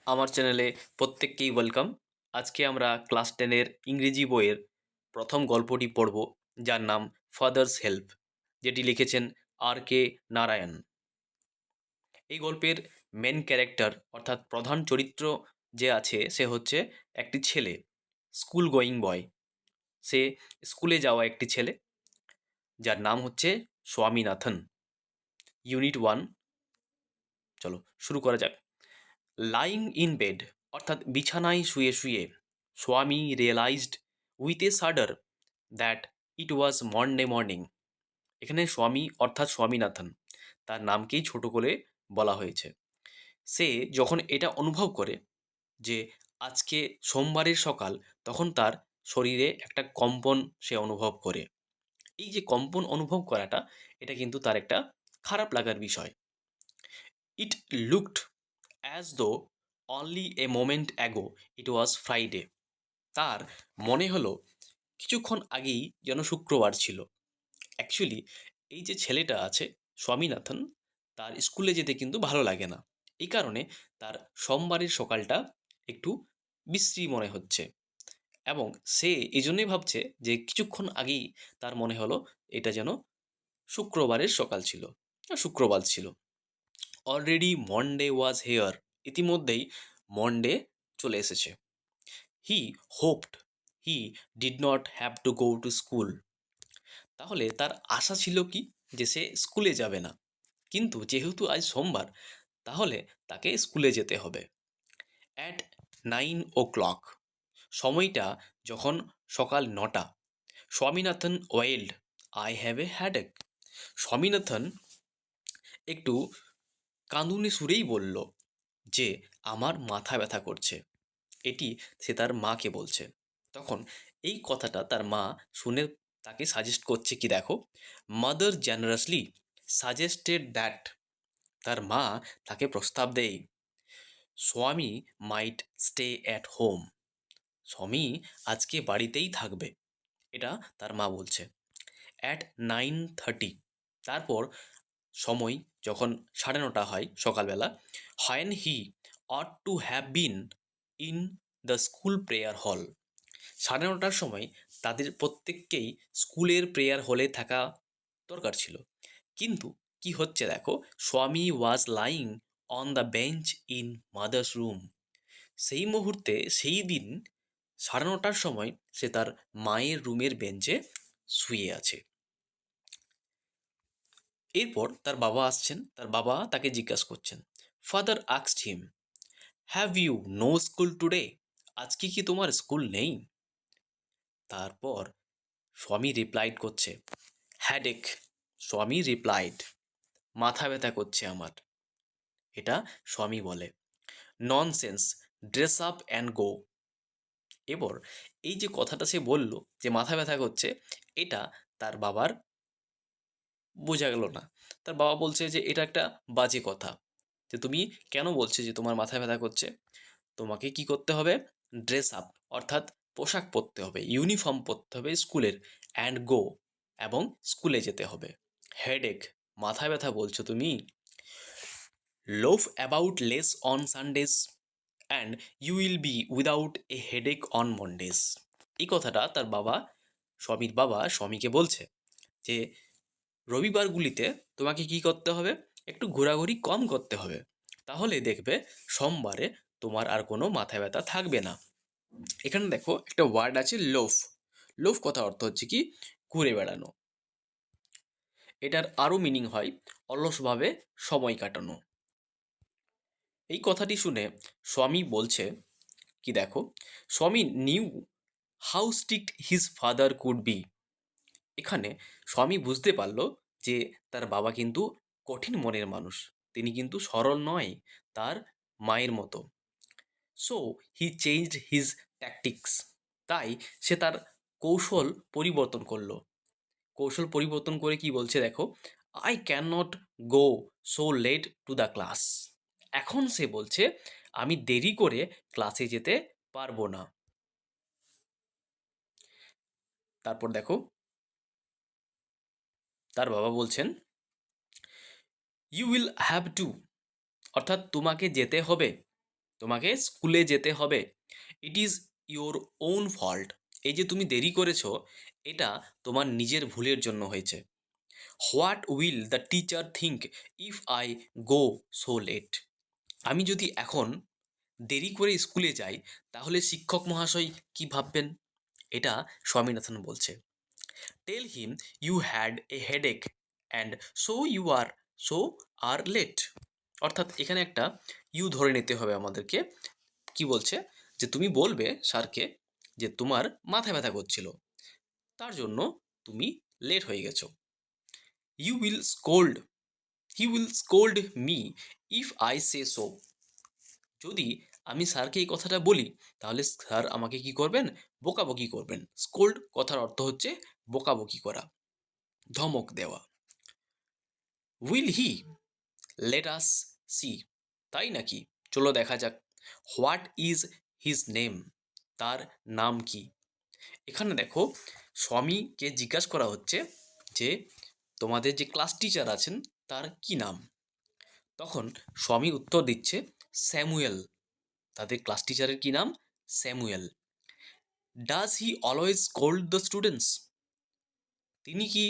আমার চ্যানেলে প্রত্যেককেই ওয়েলকাম। আজকে আমরা ক্লাস 10-এর ইংরেজি বইয়ের প্রথম গল্পটি পড়ব, যার নাম ফাদার্স হেল্প, যেটি লিখেছেন আর.কে. নারায়ণ। এই গল্পের মেন ক্যারেক্টার অর্থাৎ প্রধান চরিত্র যে আছে সে হচ্ছে একটি ছেলে, স্কুল গোয়িং বয়। সে স্কুলে যাওয়া একটি ছেলে, যার নাম হচ্ছে স্বামীনাথন। ইউনিট 1, চলো শুরু করা যাক। লাইং ইন বেড, অর্থাৎ বিছানায় শুয়ে শুয়ে, Swami realised with a shudder that it was Monday morning. এখানে স্বামী অর্থাৎ স্বামীনাথন, তার নামকেই ছোট করে বলা হয়েছে। সে যখন এটা অনুভব করে যে আজকে সোমবারের সকাল, তখন তার শরীরে একটা কম্পন সে অনুভব করে। এই যে কম্পন অনুভব করাটা, এটা কিন্তু তার একটা খারাপ লাগার বিষয়। It looked as though only a moment ago it was Friday. তার মনে হলো কিছুক্ষণ আগেই যেন শুক্রবার ছিল। অ্যাকচুয়ালি এই যে ছেলেটা আছে স্বামীনাথন, তার স্কুলে যেতে কিন্তু ভালো লাগে না। এই কারণে তার সোমবারের সকালটা একটু বিশ্রী মনে হচ্ছে, এবং সে এই জন্যই ভাবছে যে কিছুক্ষণ আগেই তার মনে হলো এটা যেন শুক্রবারের সকাল ছিল, শুক্রবার ছিল। অলরেডি মন্ডে ওয়াজ হেয়ার, ইতিমধ্যেই মন্ডে চলে এসেছে। He hoped he did not have to go to school. তাহলে তার আশা ছিল কি, যে সে স্কুলে যাবে না, কিন্তু যেহেতু আজ সোমবার, তাহলে তাকে স্কুলে যেতে হবে। অ্যাট 9 o'clock, সময়টা যখন সকাল 9টা, Swaminathan wailed, I have a headache. Swaminathan একটু কাঁদুনে সুরেই বলল যে আমার মাথা ব্যথা করছে। এটি সে তার মাকে বলছে। তখন এই কথাটা তার মা শুনে তাকে সাজেস্ট করছে কি দেখো, মাদার জেনারাসলি সাজেস্টেড দ্যাট, তার মা তাকে প্রস্তাব দেয়, স্বামী মাইট স্টে অ্যাট হোম, স্বামী আজকে বাড়িতেই থাকবে, এটা তার মা বলছে। অ্যাট 9:30, তারপর সময় যখন 9:30 হয় সকালবেলা, when he ought to have been in the school prayer hall, 9:30টার সময় তাদের প্রত্যেককেই স্কুলের প্রেয়ার হলে থাকা দরকার ছিল। কিন্তু কি হচ্ছে দেখো, স্বামী was lying on the bench in mother's room. সেই মুহূর্তে সেই দিন 9:30টার সময় সে তার মায়ের রুমের বেঞ্চে শুয়ে আছে। এরপর তার বাবা আসছেন, তার বাবা তাকে জিজ্ঞাসা করছেন, father asked him, have you no school today, আজকে কি তোমার স্কুল নেই? তারপর স্বামী রিপ্লাইড করছে, হ্যাডেক, স্বামী রিপ্লাইড, মাথা ব্যথা করছে আমার, এটা স্বামী বলে। Nonsense, dress up and go. এবার এই যে কথাটা সে বলল যে মাথা ব্যথা করছে, এটা তার বাবার বোঝা গেল না। তার বাবা বলছে যে এটা একটা বাজে কথা, যে তুমি কেন বলছো যে তোমার মাথা ব্যথা করছে? তোমাকে কি করতে হবে? ড্রেস আপ, অর্থাৎ পোশাক পরতে হবে, ইউনিফর্ম পরতে হবে স্কুলের, অ্যান্ড গো, এবং স্কুলে যেতে হবে। হেডেক, মাথা ব্যথা বলছো তুমি, love about less on Sundays and you will be without a headache on Mondays. এই কথাটা তার বাবা, স্বামীর বাবা স্বামীকে বলছে যে রবিবারগুলিতে তোমাকে কি করতে হবে, একটু ঘোরাঘুরি কম করতে হবে, তাহলে দেখবে সোমবারে তোমার আর কোনো মাথা ব্যথা থাকবে না। এখানে দেখো একটা ওয়ার্ড আছে লোভ। লোভ কথা অর্থ হচ্ছে কি, ঘুরে বেড়ানো। এটার আরও মিনিং হয় অলসভাবে সময় কাটানো। এই কথাটি শুনে স্বামী বলছে কি দেখো, স্বামী new how strict his father could be. এখানে স্বামী বুঝতে পারল যে তার বাবা কিন্তু কঠিন মনের মানুষ, তিনি কিন্তু সরল নয় তার মায়ের মতো। So he changed his tactics, তাই সে তার কৌশল পরিবর্তন করলো। কৌশল পরিবর্তন করে কি বলছে দেখো, I can not go so late to the class. এখন সে বলছে আমি দেরি করে ক্লাসে যেতে পারবো না। তারপর দেখো তার বাবা বলছেন, ইউ উইল হ্যাভ টু, অর্থাৎ তোমাকে যেতে হবে, তোমাকে স্কুলে যেতে হবে। It is your own fault. এই যে তুমি দেরি করেছো, এটা তোমার নিজের ভুলের জন্য হয়েছে। What will the teacher think if I go so late? আমি যদি এখন দেরি করে স্কুলে যাই, তাহলে শিক্ষক মহাশয় কি ভাববেন? এটা স্বামীনাথন বলছে। Tell him you had a headache and so are late. অর্থাৎ এখানে একটা ইউ ধরে নিতে হবে আমাদেরকে। কি বলছে? যে তুমি বলবে স্যারকে যে তোমার মাথা ব্যথা করছিল, তার জন্য তুমি লেট হয়ে গেছো। You will scold he will scold me if I say so. যদি আমি স্যারকে এই কথাটা বলি, তাহলে স্যার আমাকে কি করবেন? বকাবকি করবেন। স্কোল্ড কথার অর্থ হচ্ছে বকাবকি করা, ধমক দেওয়া। Will he? Let us see. তাই নাকি? চলো দেখা যাক। What is his name? তার নাম কি? এখানে দেখো, স্বামীকে জিজ্ঞাসা করা হচ্ছে যে তোমাদের যে ক্লাস টিচার আছেন তার কি নাম? তখন স্বামী উত্তর দিচ্ছে স্যামুয়েল। তাদের ক্লাস টিচারের কি নাম? Samuel. Does he always scold the students? তিনি কি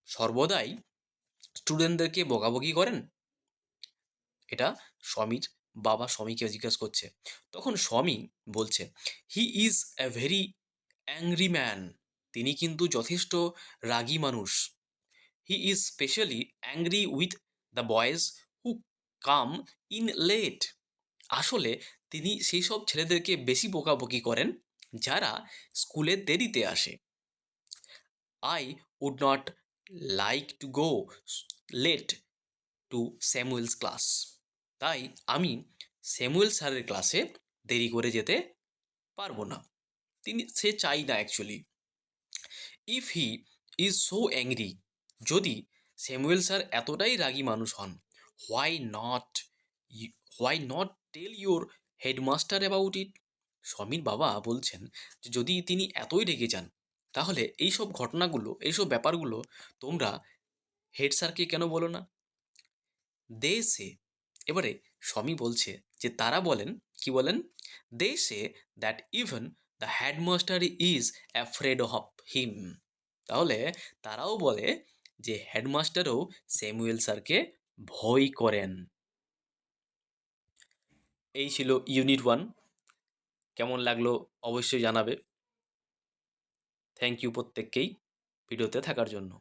সর্বদাই স্টুডেন্টদেরকে বকাবকি করেন? এটা স্বামীর বাবা স্বামীকে জিজ্ঞাসা করছে। তখন স্বামী বলছে, he is a very angry man. তিনি কিন্তু যথেষ্ট রাগী মানুষ। He is specially angry with the boys who come in late. আসলে তিনি সেই সব ছেলেদেরকে বেশি বকাবকি করেন যারা স্কুলে দেরিতে আসে। I would not like to go late to Samuel's class. তাই আমি স্যামুয়েল স্যারের ক্লাসে দেরি করে যেতে পারবো না। সে চাই না actually. If he is so angry, যদি স্যামুয়েল স্যার এতটাই রাগী মানুষ হন, why not why not tell your headmaster about it? স্বামীর বাবা বলছেন যে যদি তিনি এতই রেগে যান, তাহলে এইসব ঘটনাগুলো, এইসব ব্যাপারগুলো তোমরা হেড স্যারকে কেন বলো না? দে সে, এবারে স্বামী বলছে যে তারা বলেন, কি বলেন? They say that even the headmaster is afraid of him. তাহলে তারাও বলে যে হেডমাস্টারও স্যামুয়েল স্যারকে ভয় করেন। এই ছিল ইউনিট 1। কেমন লাগলো অবশ্যই জানাবে। থ্যাংক ইউ প্রত্যেককেই ভিডিওতে থাকার জন্য।